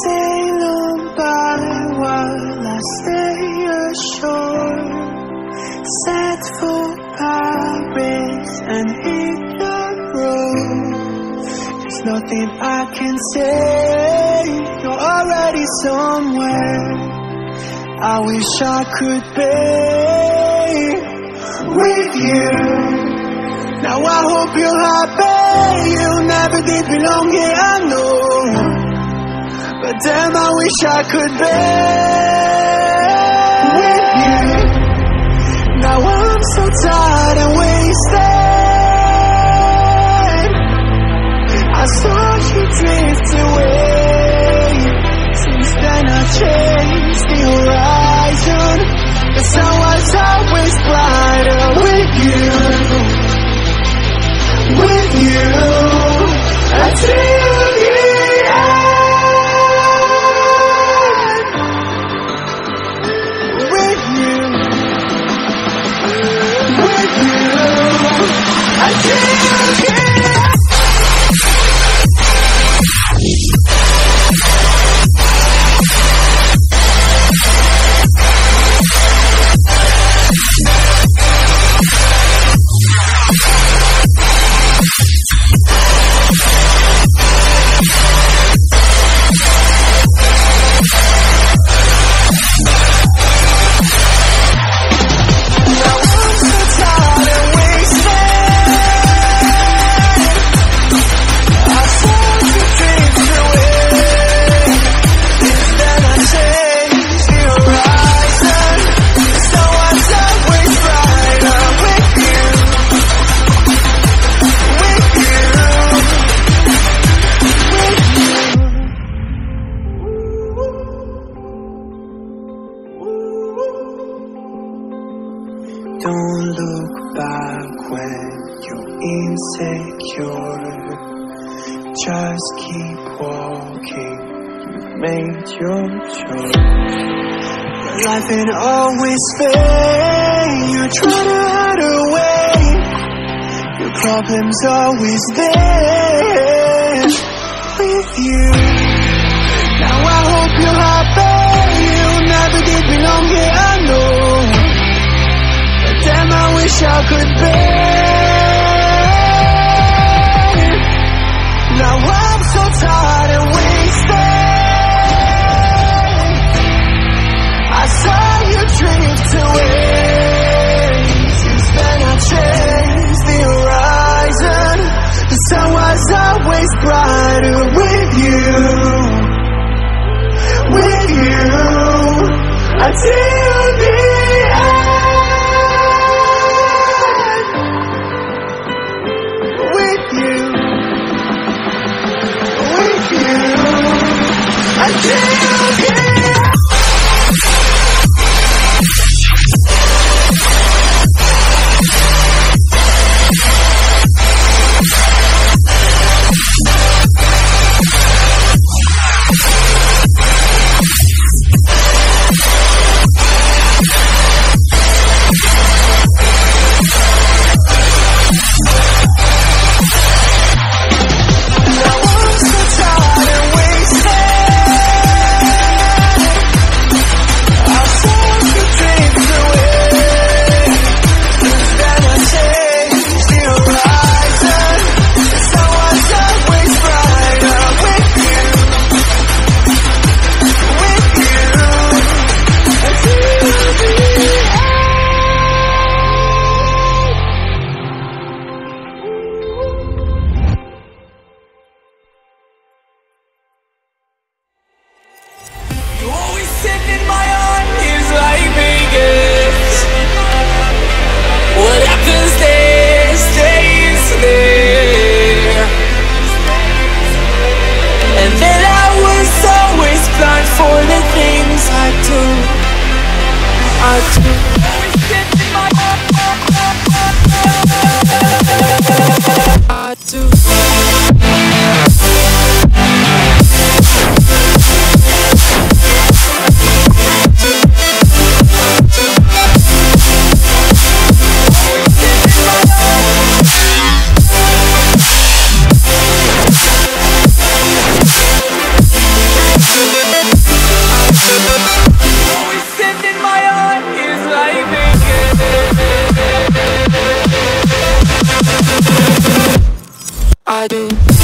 sail on by while I stay ashore, set for Paris and hit the road. There's nothing I can say, you're already somewhere. I wish I could be with you. Now I hope you're happy, you never did belong here, I know. But damn, I wish I could be with you. Now I'm so tired and wasted. I saw you drift away. Since then I changed the horizon. The sun was always brighter with you. With you, until the end. With you, until the end. Don't look back when you're insecure. Just keep walking, you've made your choice. But life ain't always fair, you try to hide away. Your problem's always there with you. Now I hope you're happy, you never did belong here, I know. Damn, I wish I could be. Now I'm so tired and wasted. I saw you drift away. Since then I changed the horizon. The sun was always brighter with you. With you, until the end. I do.